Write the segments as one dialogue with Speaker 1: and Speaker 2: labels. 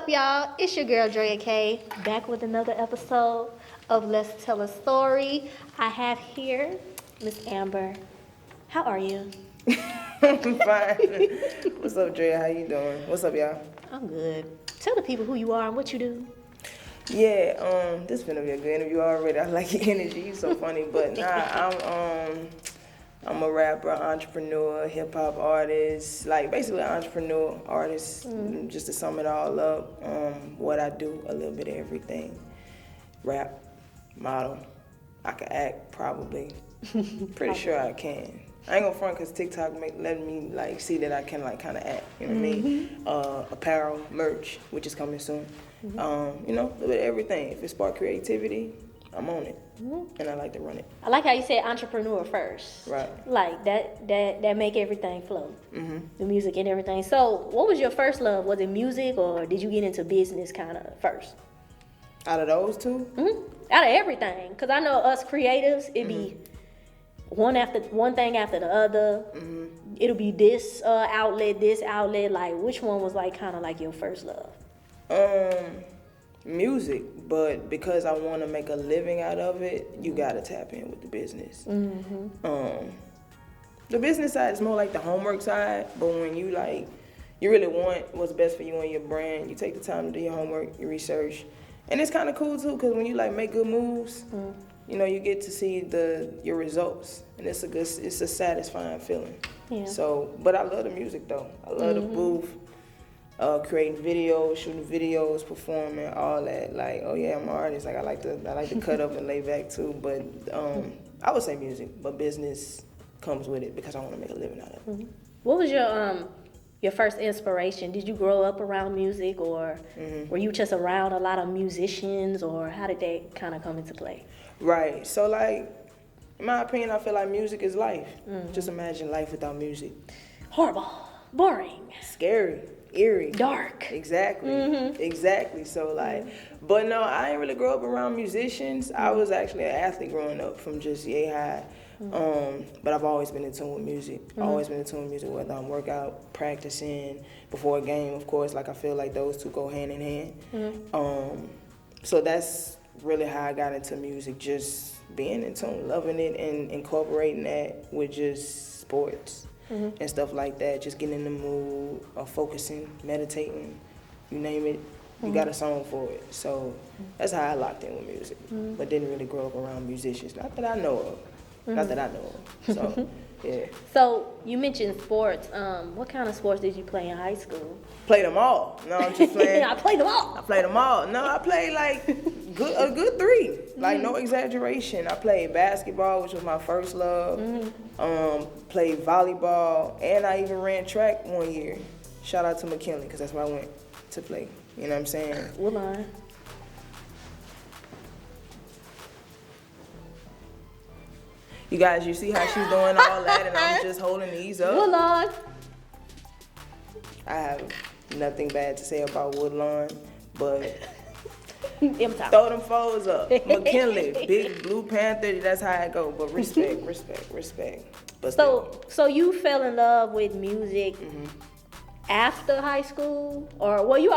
Speaker 1: up, y'all? It's your girl, Drea Kay, back with another episode of Let's Tell a Story. I have here Miss Amber. How are you?
Speaker 2: I'm fine. What's up, Drea? How you doing? What's up, y'all?
Speaker 1: I'm good. Tell the people who you are and what you do.
Speaker 2: Yeah, this finna be a good interview already. I like your energy. You so funny. But I'm a rapper, entrepreneur, hip hop artist, like basically an entrepreneur artist. Just to sum it all up, what I do, a little bit of everything. Rap, model, I can act probably. Pretty sure I can. I ain't gonna front because TikTok let me like see that I can like kind of act. You know what I mean? Apparel, merch, which is coming soon. You know, a little bit of everything. If it spark creativity, I'm on it, and I like to run it.
Speaker 1: I like how you said entrepreneur first.
Speaker 2: Right.
Speaker 1: Like that make everything flow. The music and everything. So, what was your first love? Was it music or did you get into business kind of first?
Speaker 2: Out of those two?
Speaker 1: Out of everything, because I know us creatives, it'd be one thing after the other. It'll be this outlet. Like, which one was like kind of like your first love?
Speaker 2: Music, but because I want to make a living out of it, you gotta tap in with the business. The business side is more like the homework side, but when you really want what's best for you and your brand, you take the time to do your homework, your research, and it's kind of cool too, because when you like make good moves, you know, you get to see your results, and it's a satisfying feeling.
Speaker 1: Yeah.
Speaker 2: So, but I love the music though. I love the booth. Creating videos, shooting videos, performing, all that. Like, oh yeah, I'm an artist. Like I like to cut up and lay back too. But I would say music, but business comes with it because I want to make a living out of it.
Speaker 1: What was your first inspiration? Did you grow up around music, or were you just around a lot of musicians, or how did that kind of come into play?
Speaker 2: Right. So like, in my opinion, I feel like music is life. Just imagine life without music.
Speaker 1: Horrible, boring,
Speaker 2: Scary. Eerie.
Speaker 1: dark.
Speaker 2: Exactly. Exactly. So like, but no, I didn't really grow up around musicians. I was actually an athlete growing up from just yay high. But I've always been in tune with music. Always been in tune with music, whether I'm workout, practicing, before a game, of course. Like I feel like those two go hand in hand. So that's really how I got into music, just being in tune, loving it, and incorporating that with just sports. And stuff like that, just getting in the mood, or focusing, meditating, you name it, you got a song for it. So that's how I locked in with music, but didn't really grow up around musicians, not that I know of. So, yeah.
Speaker 1: So you mentioned sports. What kind of sports did you play in high school?
Speaker 2: Played them all. No, I'm just playing.
Speaker 1: I played them all.
Speaker 2: I played them all. No, I played like a good 3. Like no exaggeration. I played basketball, which was my first love. Played volleyball, and I even ran track one year. Shout out to McKinley, because that's where I went to play. You know what I'm saying?
Speaker 1: What line?
Speaker 2: You guys, you see how she's doing all that, and I'm just holding these up?
Speaker 1: Woodlawn.
Speaker 2: I have nothing bad to say about Woodlawn, but throw them foes up. McKinley, big Blue Panther, that's how I go. But respect. But
Speaker 1: So you fell in love with music after high school, or well, you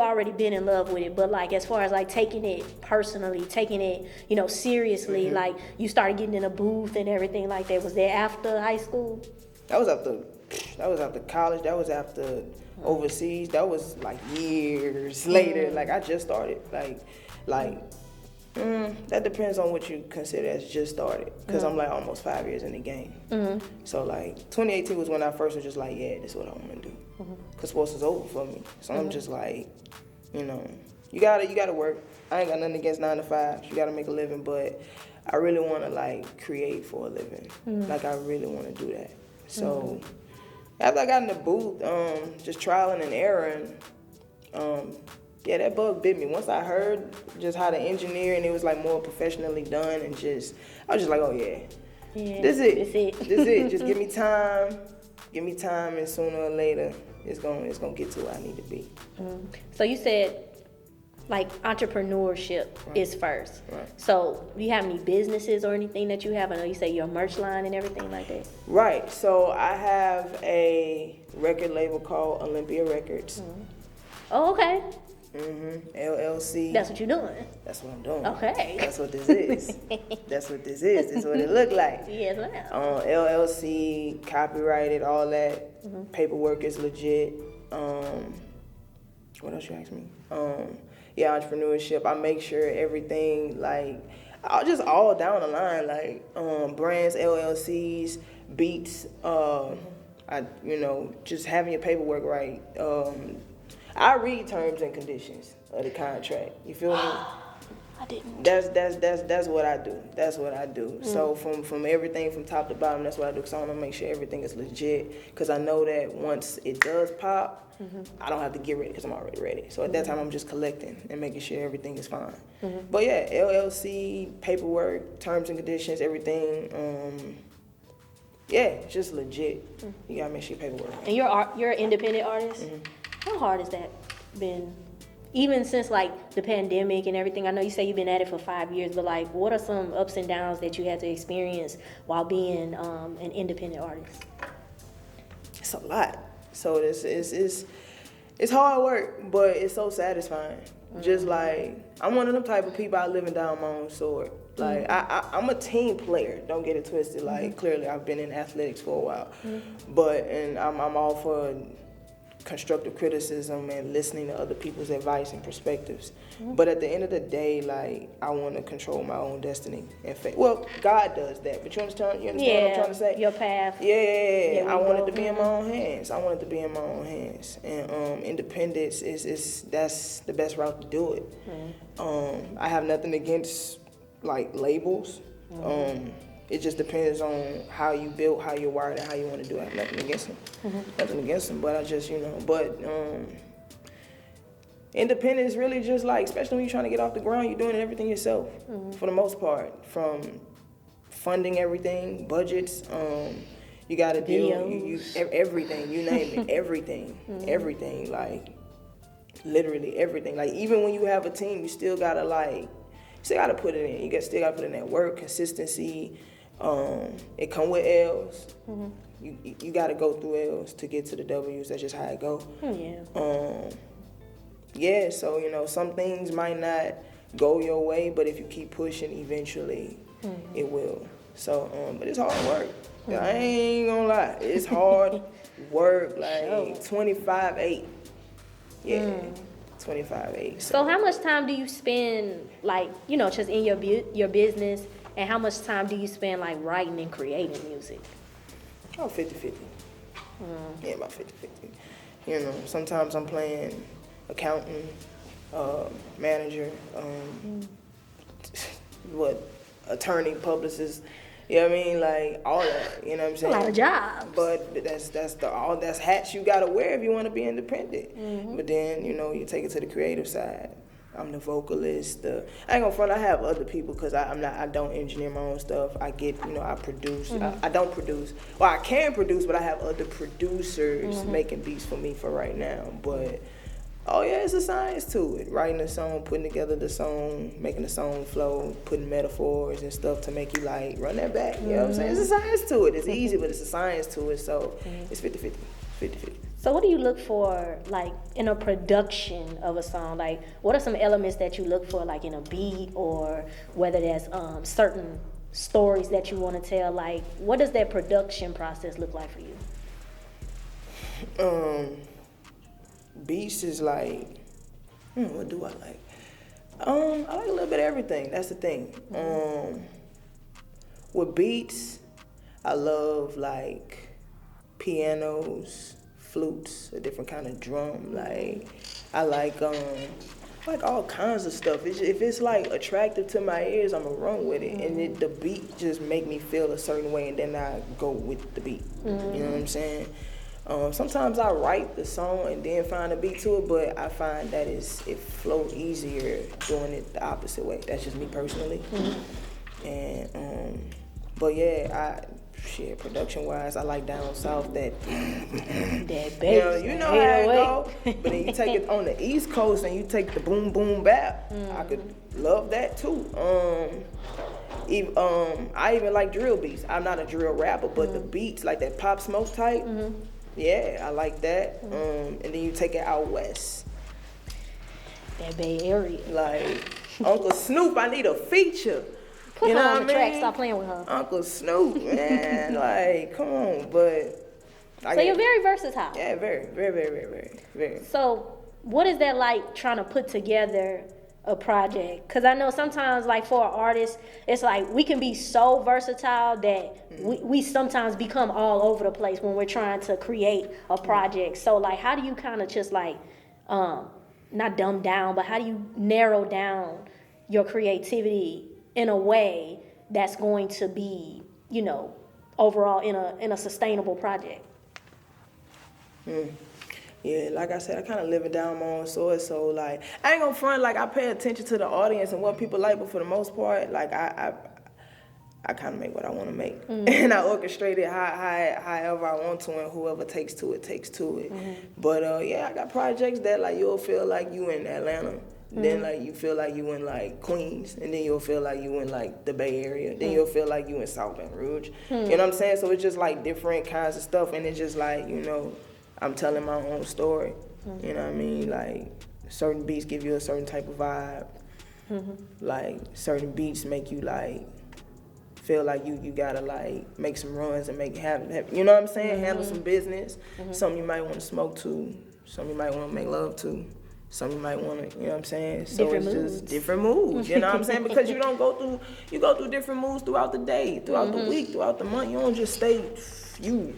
Speaker 1: already been in love with it, but like as far as like taking it personally, taking it, you know, seriously, like you started getting in a booth and everything like that. Was that after high school?
Speaker 2: That was after college. That was after overseas. That was like years later. Like I just started. That depends on what you consider as just started. Because I'm like almost 5 years in the game. So like 2018 was when I first was just like, yeah, this is what I want to do. Because sports is over for me. So I'm just like, you know, you gotta work. I ain't got nothing against 9 to 5. You gotta make a living, but I really want to like create for a living. Like I really want to do that. So after I got in the booth, just trialing and erroring, yeah, that bug bit me. Once I heard just how to engineer and it was like more professionally done, and I was just like, oh yeah, this is it. Just give me time, and sooner or later, it's gonna get to where I need to be.
Speaker 1: So you said like entrepreneurship is first.
Speaker 2: Right.
Speaker 1: So do you have any businesses or anything that you have? I know you say your merch line and everything like that.
Speaker 2: Right. So I have a record label called Olympia Records.
Speaker 1: Oh, okay.
Speaker 2: LLC.
Speaker 1: That's what you're doing.
Speaker 2: That's what I'm doing.
Speaker 1: Okay.
Speaker 2: That's what this is. That's what this is. This is what it look like.
Speaker 1: Yes, ma'am.
Speaker 2: LLC, copyrighted, all that. Paperwork is legit. What else you ask me? Yeah, entrepreneurship. I make sure everything, like, I'll just all down the line, like brands, LLCs, beats. Just having your paperwork right. I read terms and conditions of the contract. You feel me?
Speaker 1: I didn't.
Speaker 2: That's what I do. That's what I do. So from everything from top to bottom, that's what I do. Cause I want to make sure everything is legit. Cause I know that once it does pop, I don't have to get ready because I'm already ready. So at that time, I'm just collecting and making sure everything is fine. But yeah, LLC, paperwork, terms and conditions, everything. Yeah, just legit. You gotta make sure your paperwork.
Speaker 1: And you're an independent artist. How hard has that been? Even since like the pandemic and everything, I know you say you've been at it for 5 years, but like, what are some ups and downs that you had to experience while being an independent artist?
Speaker 2: It's a lot. So it's hard work, but it's so satisfying. Just like, I'm one of them type of people, I live and die on my own sword. Like, I'm a team player, don't get it twisted. Like, clearly I've been in athletics for a while. And I'm all for constructive criticism and listening to other people's advice and perspectives. But at the end of the day, like, I want to control my own destiny and fate. Well, God does that, but you understand what I'm trying to say?
Speaker 1: Your path.
Speaker 2: Yeah, I want it to be in my own hands. And independence that's the best route to do it. I have nothing against like labels. It just depends on how you build, how you're wired, and how you want to do it. I have nothing against them. Nothing against them, but I just, independence is really just like, especially when you're trying to get off the ground, you're doing everything yourself for the most part. From funding everything, budgets, you got to deal, everything, you name it, everything, like literally everything. Like even when you have a team, you still got to put it in. Still got to put in that work, consistency. It come with L's. You got to go through L's to get to the W's. That's just how it go. So some things might not go your way, but if you keep pushing, eventually it will. So, but it's hard work. I ain't gonna lie, it's hard work. Like 25/8. Yeah. 25/8.
Speaker 1: So how much time do you spend, like, just in your business, and how much time do you spend, like, writing and creating music?
Speaker 2: Oh, 50-50. Yeah, about 50-50. Sometimes I'm playing accountant, manager, attorney, publicist. You know what I mean? Like, all that, you know what I'm saying?
Speaker 1: A lot of jobs.
Speaker 2: But that's hats you gotta wear if you wanna be independent. But then, you take it to the creative side. I'm the vocalist. I ain't gonna front, I have other people because I don't engineer my own stuff. I produce. I don't produce. Well, I can produce, but I have other producers making beats for me for right now. But it's a science to it. Writing a song, putting together the song, making the song flow, putting metaphors and stuff to make you like run that back. You know what I'm saying? It's a science to it. It's easy, but it's a science to it. So it's 50-50. 50-50.
Speaker 1: So what do you look for, like, in a production of a song? Like, what are some elements that you look for, like, in a beat, or whether there's certain stories that you want to tell? Like, what does that production process look like for you?
Speaker 2: Beats is like, what do I like? I like a little bit of everything. That's the thing. With beats, I love like pianos, flutes, a different kind of drum. Like I like all kinds of stuff. If it's like attractive to my ears, I'ma run with it. And the beat just make me feel a certain way, and then I go with the beat. You know what I'm saying? Sometimes I write the song and then find a beat to it, but I find that it flows easier doing it the opposite way. That's just me personally. And but yeah, production wise, I like down south that bass. You know how it go. But then you take it on the East Coast and you take the boom boom bap. I could love that too. I even like drill beats. I'm not a drill rapper, but the beats like that Pop Smoke type. Yeah, I like that. And then you take it out west.
Speaker 1: That Bay Area.
Speaker 2: Like, Uncle Snoop, I need a feature.
Speaker 1: Put her on the track. Stop playing with her.
Speaker 2: Uncle Snoop, man. Like, come on. But.
Speaker 1: So you're very versatile.
Speaker 2: Yeah, very, very, very, very, very, very.
Speaker 1: So what is that like trying to put together a project? Because I know sometimes, like, for an artist, it's like we can be so versatile that we sometimes become all over the place when we're trying to create a project. So, like, how do you kind of just, like, not dumb down, but how do you narrow down your creativity in a way that's going to be, you know, overall in a sustainable project?
Speaker 2: Yeah, like I said, I kind of live it down my own sword, so, like, I ain't gonna front, like, I pay attention to the audience and what people like, but for the most part, like, I kind of make what I want to make. And I orchestrate it however I want to, and whoever takes to it, takes to it. But, yeah, I got projects that, like, you'll feel like you in Atlanta. Then, like, you feel like you in, like, Queens. And then you'll feel like you in, like, the Bay Area. Then you'll feel like you in South Baton Rouge. You know what I'm saying? So it's just, like, different kinds of stuff. And it's just, like, you know, I'm telling my own story. You know what I mean? Like, certain beats give you a certain type of vibe. Like, certain beats make you, like, feel like you gotta, like, make some runs and have you know what I'm saying? Handle some business. Some you might want to smoke to. Some you might want to make love to. Some you might want to, you know what I'm saying? So
Speaker 1: different
Speaker 2: it's
Speaker 1: moods.
Speaker 2: just different moods, you know what I'm saying? Because you go through different moods throughout the day, throughout the week, throughout the month. You don't just stay you.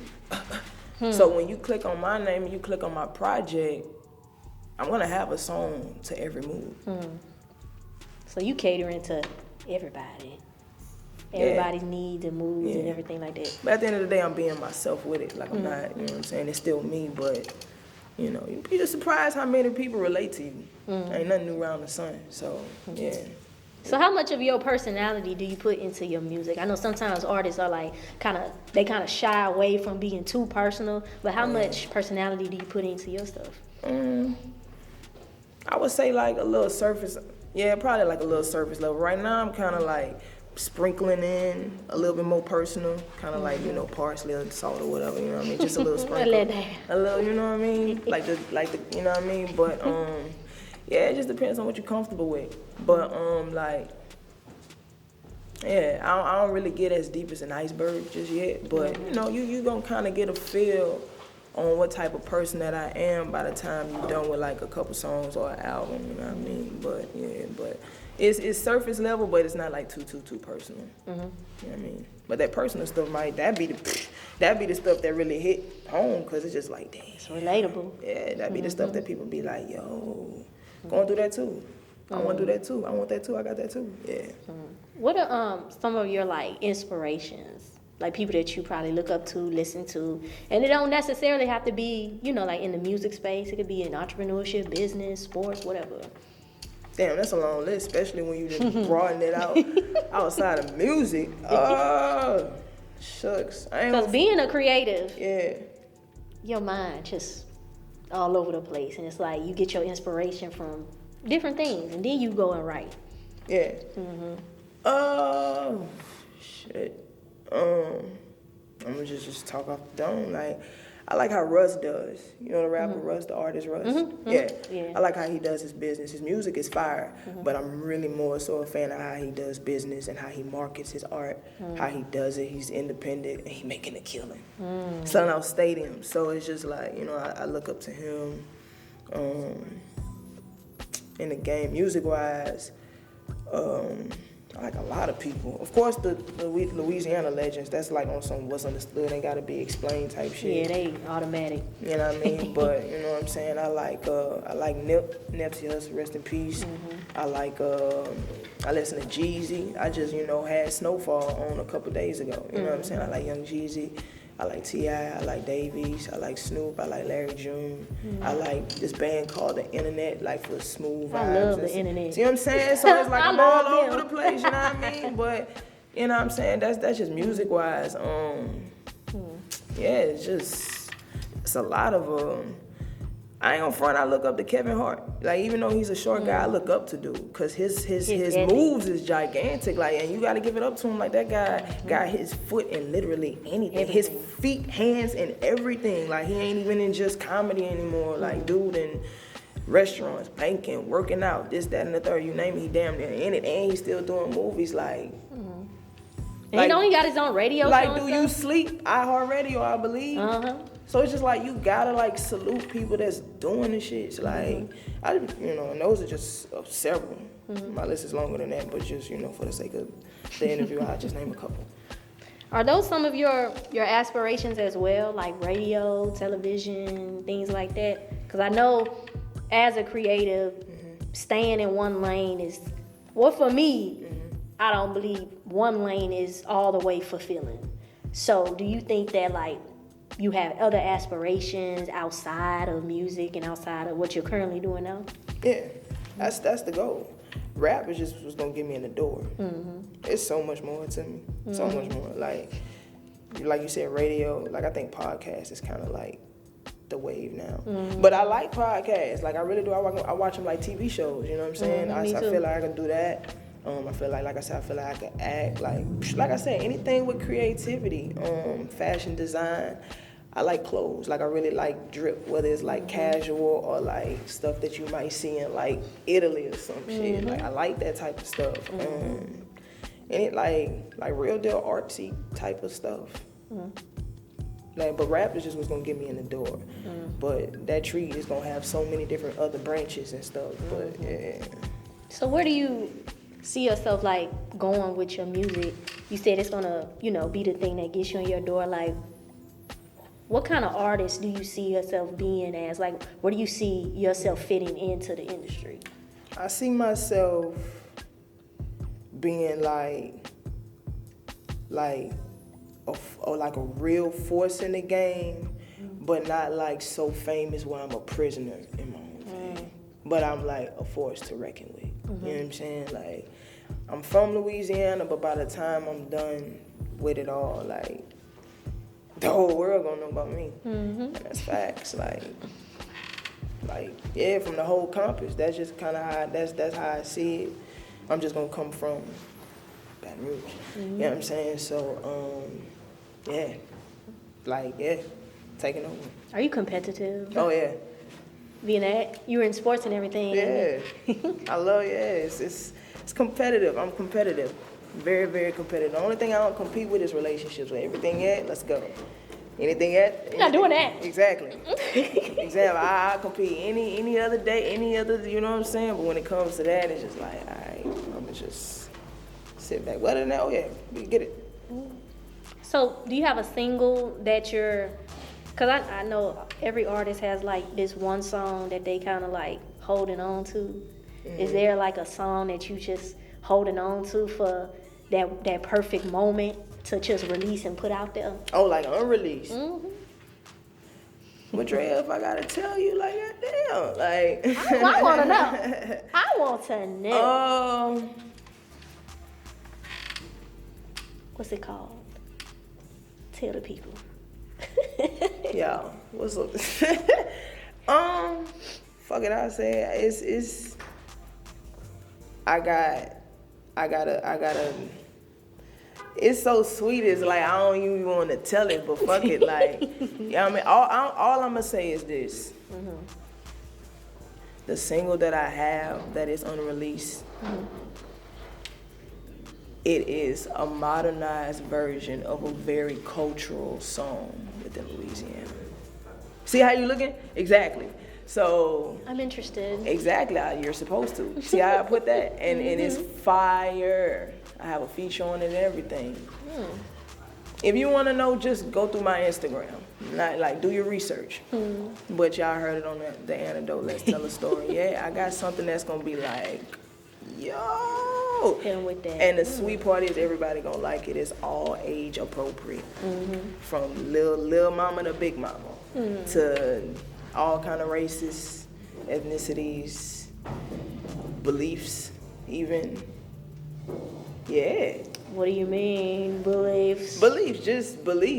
Speaker 2: So when you click on my name and you click on my project, I'm gonna have a song to every mood.
Speaker 1: So you catering to everybody. Everybody's needs and moods and everything like that.
Speaker 2: But at the end of the day, I'm being myself with it. Like, I'm not, you know what I'm saying? It's still me, but, you know, you'd be just surprised how many people relate to you. Ain't nothing new around the sun, so, yeah.
Speaker 1: So how much of your personality do you put into your music? I know sometimes artists are like, they kind of shy away from being too personal, but how much personality do you put into your stuff?
Speaker 2: I would say like a little surface, probably like a little surface level. Right now I'm kind of like sprinkling in a little bit more personal, kind of like, you know, parsley or salt or whatever, you know what I mean? Just a little sprinkle. A little, you know what I mean? Like the, you know what I mean? But, yeah, it just depends on what you're comfortable with. But, like, yeah, I don't really get as deep as an iceberg just yet. But, you know, you gonna kind of get a feel on what type of person that I am by the time you're done with, like, a couple songs or an album, you know what I mean? But, yeah, but it's surface level, but it's not, like, too personal. You know what I mean? But that personal stuff that'd be the stuff that really hit home, because it's just like, dang.
Speaker 1: It's relatable.
Speaker 2: Yeah, that'd be the stuff that people be like, yo, going through that too. I want to do that too. I want that too. I got that too. Yeah.
Speaker 1: What are some of your, like, inspirations? Like, people that you probably look up to, listen to, and it don't necessarily have to be, you know, like, in the music space. It could be in entrepreneurship, business, sports, whatever.
Speaker 2: Damn, that's a long list, especially when you just broaden it out outside of music. Shucks.
Speaker 1: Because being a creative,
Speaker 2: your
Speaker 1: mind just all over the place, and it's like you get your inspiration from different things, and then you go and write.
Speaker 2: Yeah. Shit. I'm gonna just talk off the dome. Like, I like how Russ does. You know the rapper Russ, the artist Russ? Yeah. I like how he does his business. His music is fire, but I'm really more so a fan of how he does business and how he markets his art, how he does it. He's independent and he making a killing. Selling out stadiums. So it's just like, you know, I look up to him in the game, music-wise. I like a lot of people. Of course, the Louisiana legends, that's like on some what's understood ain't gotta be explained type shit.
Speaker 1: Yeah, they automatic.
Speaker 2: You know what I mean? But you know what I'm saying? I like Nipsey Hussle, rest in peace. I listen to Jeezy. I just, you know, had Snowfall on a couple days ago. You know what I'm saying? I like Young Jeezy. I like T.I., I like Davies, I like Snoop, I like Larry June. I like this band called The Internet, like for smooth vibes.
Speaker 1: I love The Internet.
Speaker 2: See what I'm saying? So it's like I'm all over the place, you know what I mean? But, you know what I'm saying? That's just music-wise. Yeah, it's a lot of, I ain't gonna front, I look up to Kevin Hart. Like, even though he's a short guy, I look up to dude. Because his moves is gigantic. Like, and you gotta give it up to him. Like, that guy got his foot in literally anything. His feet, hands, and everything. Like, he ain't even in just comedy anymore. Like, dude, and restaurants, banking, working out, this, that, and the third. You name it, he damn near in it, and he's still doing movies. Like,
Speaker 1: and he only got his own radio show.
Speaker 2: Like, do you sleep? iHeartRadio, I believe. So it's just like you gotta like salute people that's doing the shit. It's like and those are just several. My list is longer than that, but just for the sake of the interview, I'll just name a couple.
Speaker 1: Are those some of your aspirations as well, like radio, television, things like that? Because I know as a creative, staying in one lane is, well, for me, I don't believe one lane is all the way fulfilling. So do you think that like you have other aspirations outside of music and outside of what you're currently doing now?
Speaker 2: Yeah, that's the goal. Rap is just what's gonna get me in the door. It's so much more to me. So much more. Like you said, radio. Like I think podcast is kind of like the wave now. But I like podcasts. Like I really do. I watch them like TV shows. You know what I'm saying? I feel like I can do that. I feel like I said, I feel like I can act. Like I said, anything with creativity, fashion design. I like clothes. Like I really like drip, whether it's like casual or like stuff that you might see in like Italy or some shit. Like I like that type of stuff. And it like real deal artsy type of stuff. Like, but rap is just what's gonna get me in the door. But that tree is gonna have so many different other branches and stuff. But yeah.
Speaker 1: So where do you see yourself like going with your music? You said it's gonna, be the thing that gets you in your door. Like, what kind of artist do you see yourself being as? Like, where do you see yourself fitting into the industry?
Speaker 2: I see myself being like a real force in the game, but not like so famous where I'm a prisoner in my own thing. But I'm like a force to reckon with. You know what I'm saying? Like, I'm from Louisiana, but by the time I'm done with it all, like, the whole world gonna know about me. And that's facts. Like, yeah, from the whole compass. That's just kind of how that's how I see it. I'm just gonna come from Baton Rouge. You know what I'm saying? So, yeah, taking over.
Speaker 1: Are you competitive?
Speaker 2: Oh yeah.
Speaker 1: Being that you were in sports and everything.
Speaker 2: Yeah, I love it's competitive. I'm competitive. Very, very competitive. The only thing I don't compete with is relationships. With everything yet, let's go. Anything yet?
Speaker 1: You're not doing that.
Speaker 2: Exactly. I compete any other day, any other, you know what I'm saying? But when it comes to that, it's just like, all right, I'm gonna just sit back. Other than that, yeah, we get it.
Speaker 1: So, do you have a single that you're, because I know every artist has like this one song that they kind of like holding on to. Is there like a song that you just holding on to for that perfect moment to just release and put out there?
Speaker 2: Oh, like unreleased. But Drea, if I gotta tell you, like, goddamn, like.
Speaker 1: I want to know. I want to know. What's it called? Tell the people.
Speaker 2: Yo, what's up? Fuck it, I'll say it. It's. I gotta. It's so sweet. It's like I don't even want to tell it, but fuck it. Like, I mean, all I'm gonna say is this: the single that I have that is unreleased, it is a modernized version of a very cultural song within Louisiana. See how you looking? Exactly. So
Speaker 1: I'm interested.
Speaker 2: Exactly, you're supposed to. See how I put that? And it's fire. I have a feature on it and everything. If you want to know, just go through my Instagram. Not like do your research. But y'all heard it on the antidote. Let's tell a story. Yeah, I got something that's gonna be like, yo.
Speaker 1: Him with that.
Speaker 2: And the sweet part is everybody gonna like it. It's all age appropriate. From little mama to big mama to all kind of races, ethnicities, beliefs, even. Yeah.
Speaker 1: What do you mean, beliefs?
Speaker 2: Beliefs, just different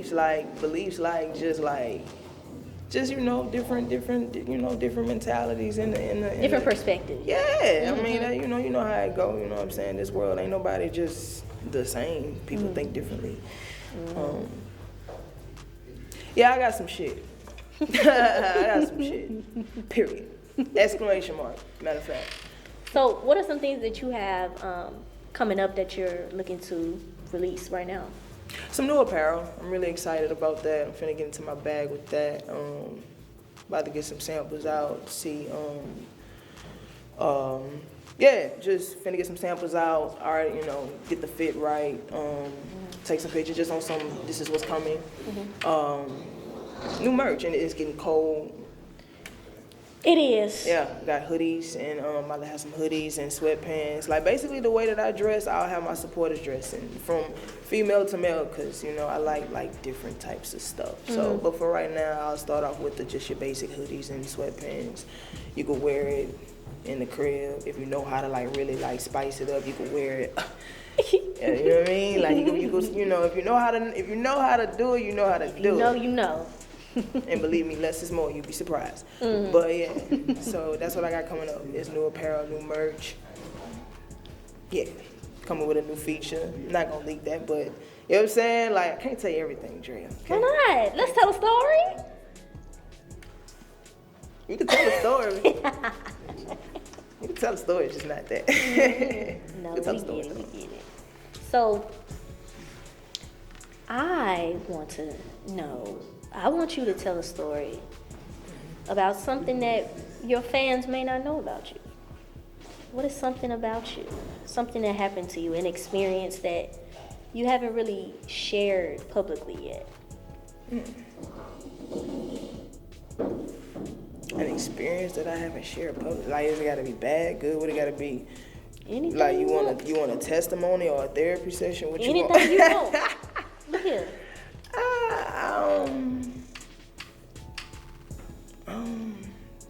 Speaker 2: mentalities in the
Speaker 1: different perspectives.
Speaker 2: Yeah, I mean, you know how it go. You know what I'm saying? This world ain't nobody just the same. People think differently. Yeah, I got some shit. Period. Exclamation mark, matter of fact.
Speaker 1: So what are some things that you have coming up that you're looking to release right now?
Speaker 2: Some new apparel. I'm really excited about that. I'm finna get into my bag with that. About to get some samples out, see, yeah, just finna get some samples out, all right, you know, get the fit right, take some pictures just on some, this is what's coming. New merch, and it's getting cold.
Speaker 1: It is.
Speaker 2: Yeah, got hoodies, and I'm about to have some hoodies and sweatpants. Like, basically the way that I dress, I'll have my supporters dressing, from female to male, because, you know, I like different types of stuff. So, but for right now, I'll start off with just your basic hoodies and sweatpants. You could wear it in the crib. If you know how to, like, really, like, spice it up, you could wear it. Yeah, you know what I mean? Like, you know, if you know how to do it, you know how to do it.
Speaker 1: You know.
Speaker 2: And believe me, less is more. You'd be surprised. But yeah, so that's what I got coming up. There's new apparel, new merch. Yeah, coming with a new feature. I'm not gonna leak that, but you know what I'm saying? Like, I can't tell you everything, Drea. Okay?
Speaker 1: Why not? Let's tell a story.
Speaker 2: You can tell a story. You can tell a story, it's just not that.
Speaker 1: No, we get it. So, I want you to tell a story about something that your fans may not know about you. What is something about you? Something that happened to you, an experience that you haven't really shared publicly yet.
Speaker 2: An experience that I haven't shared publicly. Like, is it gotta be bad, good? What it gotta be?
Speaker 1: Anything
Speaker 2: Like, you want a testimony or a therapy session? What you want?
Speaker 1: Anything you want. Look here.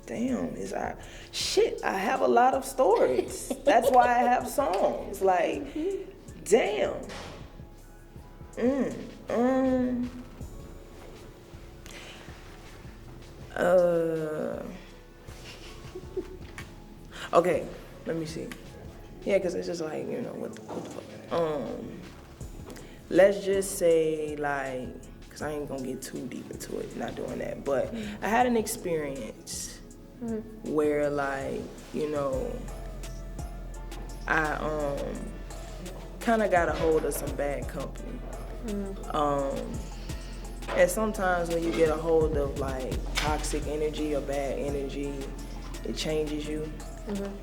Speaker 2: Damn, I have a lot of stories. That's why I have songs. Like, damn. Okay, let me see. Yeah, because it's just like, you know, what the fuck. Let's just say, like, because I ain't gonna get too deep into it, not doing that, but I had an experience where, like, you know, I kind of got a hold of some bad company. And sometimes when you get a hold of, like, toxic energy or bad energy, it changes you,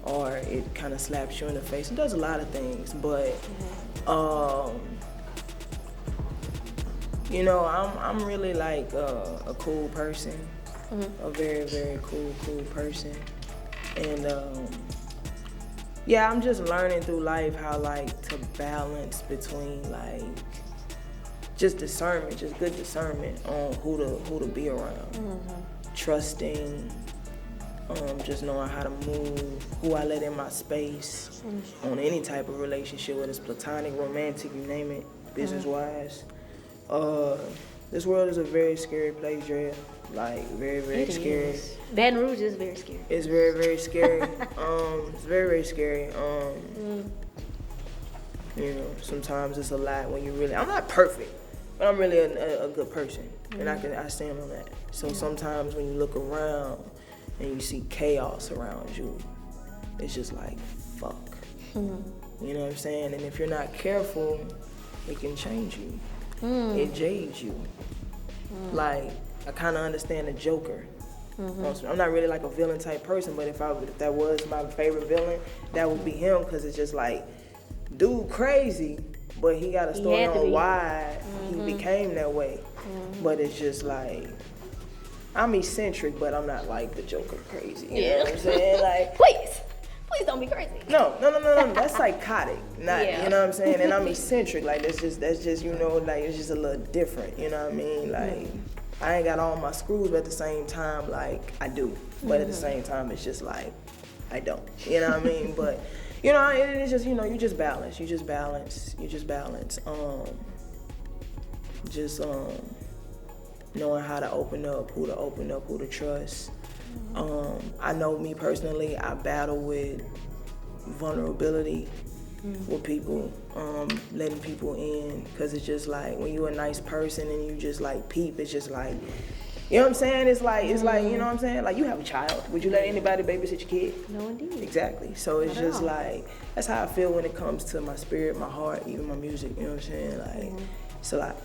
Speaker 2: or it kind of slaps you in the face. It does a lot of things, but you know, I'm really like a cool person, a very, very cool person, and yeah, I'm just learning through life how, like, to balance between, like, just discernment, just good discernment on who to be around, trusting, just knowing how to move, who I let in my space on any type of relationship, whether it's platonic, romantic, you name it, business-wise. This world is a very scary place, Drea. Like, very, very scary.
Speaker 1: Baton Rouge is very scary.
Speaker 2: It's very, very scary. It's very, very scary. You know, sometimes it's a lot when you really, I'm not perfect, but I'm really a good person, and I stand on that. So sometimes when you look around and you see chaos around you, it's just like, fuck. You know what I'm saying? And if you're not careful, it can change you. It jades you. Like, I kind of understand the Joker. I'm not really like a villain type person, but if that was my favorite villain, that would be him, because it's just like, dude crazy, but he got a story on why he became that way. But it's just like, I'm eccentric, but I'm not like the Joker crazy. You know what I'm saying? Like,
Speaker 1: Please don't be crazy.
Speaker 2: No. That's psychotic. Not, you know what I'm saying? And I'm eccentric. Like, that's just, you know, like, it's just a little different. You know what I mean? Like, I ain't got all my screws, but at the same time, like, I do. But at the same time, it's just like, I don't. You know what I mean? But, you know, it's just, you know, you just balance. Knowing how to open up, who to trust. I know me personally, I battle with vulnerability with people, letting people in, because it's just like, when you're a nice person and you just like peep, it's just like, You know what I'm saying? It's like, you know what I'm saying? Like, you have a child. Would you let anybody babysit your kid?
Speaker 1: No, indeed.
Speaker 2: Exactly. So it's
Speaker 1: Not at
Speaker 2: just
Speaker 1: all.
Speaker 2: like, that's how I feel when it comes to my spirit, my heart, even my music. You know what I'm saying? Like, it's a lot.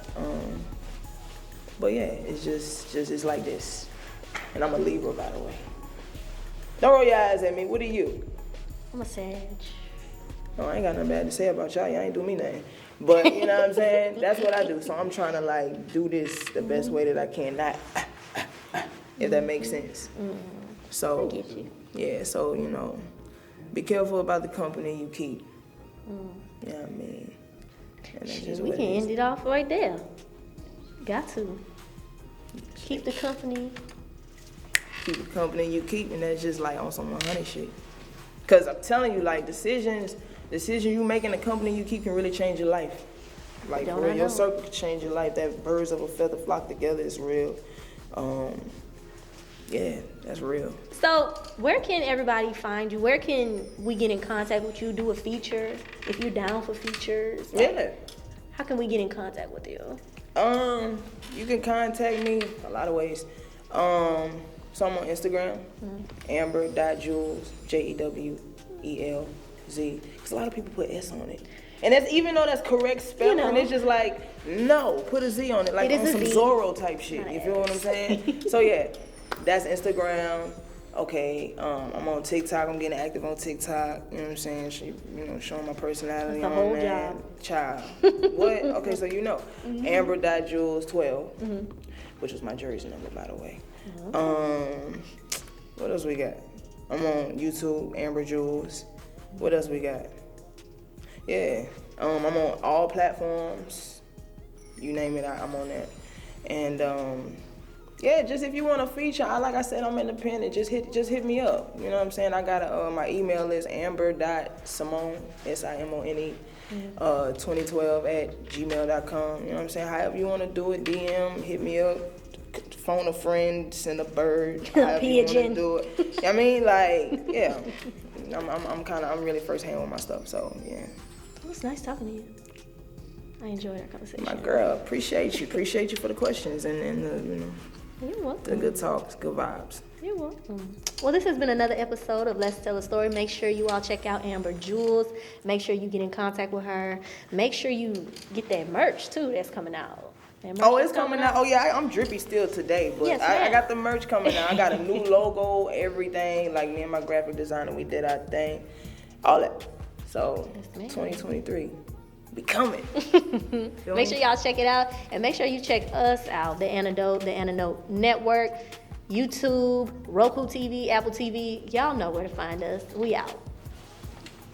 Speaker 2: But yeah, it's just it's like this. And I'm a Libra, by the way. Don't roll your eyes at me. What are you?
Speaker 1: I'm a Sag.
Speaker 2: No, I ain't got nothing bad to say about y'all. Y'all ain't do me nothing. But, you know what I'm saying? That's what I do. So I'm trying to, like, do this the best way that I can. Not, if that makes sense. So,
Speaker 1: I get you.
Speaker 2: yeah, so, you know, be careful about the company you keep. You know what I mean? And that's just
Speaker 1: We
Speaker 2: what
Speaker 1: can
Speaker 2: it is.
Speaker 1: end it off right there. Got to. Keep the company.
Speaker 2: Keep the company you keep, and that's just like on some 100 shit. Because I'm telling you, like, decisions you make in the company you keep can really change your life. Like,
Speaker 1: Don't
Speaker 2: for real,
Speaker 1: I
Speaker 2: your
Speaker 1: know?
Speaker 2: circle can change your life. That birds of a feather flock together is real. Yeah, that's real.
Speaker 1: So, where can everybody find you? Where can we get in contact with you? Do a feature if you're down for features. Like,
Speaker 2: Yeah.
Speaker 1: how can we get in contact with you?
Speaker 2: You can contact me a lot of ways. So I'm on Instagram, Amber.Jewelz, Jewelz. Because a lot of people put S on it. And that's even though that's correct spelling,
Speaker 1: know.
Speaker 2: it's just like, no, put a Z on it. Like
Speaker 1: It is
Speaker 2: on
Speaker 1: a
Speaker 2: some
Speaker 1: Z.
Speaker 2: Zorro type shit.
Speaker 1: Not
Speaker 2: You
Speaker 1: a
Speaker 2: feel what I'm
Speaker 1: S.
Speaker 2: saying? So yeah, that's Instagram. Okay, I'm on TikTok. I'm getting active on TikTok. You know what I'm saying? Showing my personality.
Speaker 1: That's the
Speaker 2: on
Speaker 1: whole
Speaker 2: that.
Speaker 1: job.
Speaker 2: Child. What? Okay, so you know. Amber.Jewelz 12, which was my jersey number, by the way. What else we got? I'm on YouTube, Amber Jewelz. What else we got? Yeah, I'm on all platforms. You name it, I'm on that. And yeah, just if you want a feature, like I said, I'm independent. Just hit me up. You know what I'm saying? I got my email is amber.simone, SIMONE, 2012 @gmail.com. You know what I'm saying? However you want to do it, DM, hit me up. Phone a friend, send a bird, however you want to
Speaker 1: Pigeon.
Speaker 2: do it. I mean, like, yeah, I'm really first hand with my stuff, so yeah.
Speaker 1: It was nice talking to you. I enjoyed our conversation.
Speaker 2: My girl, appreciate you for the questions and the,
Speaker 1: You're
Speaker 2: the
Speaker 1: welcome.
Speaker 2: good talks, good vibes.
Speaker 1: You're welcome. Well, this has been another episode of Let's Tell a Story. Make sure you all check out Amber Jewelz. Make sure you get in contact with her. Make sure you get that merch, too, that's coming out. That merch
Speaker 2: Oh,
Speaker 1: is
Speaker 2: it's coming out. Oh yeah, I'm drippy still today, but
Speaker 1: Yes,
Speaker 2: I
Speaker 1: ma'am.
Speaker 2: got the merch coming out. I got a new logo, everything. Like me and my graphic designer, we did our thing, all that. So
Speaker 1: Yes, ma'am.
Speaker 2: 2023, be coming.
Speaker 1: Make sure y'all check it out. And make sure you check us out, The Antidote Network, YouTube, Roku TV, Apple TV. Y'all know where to find us. We out.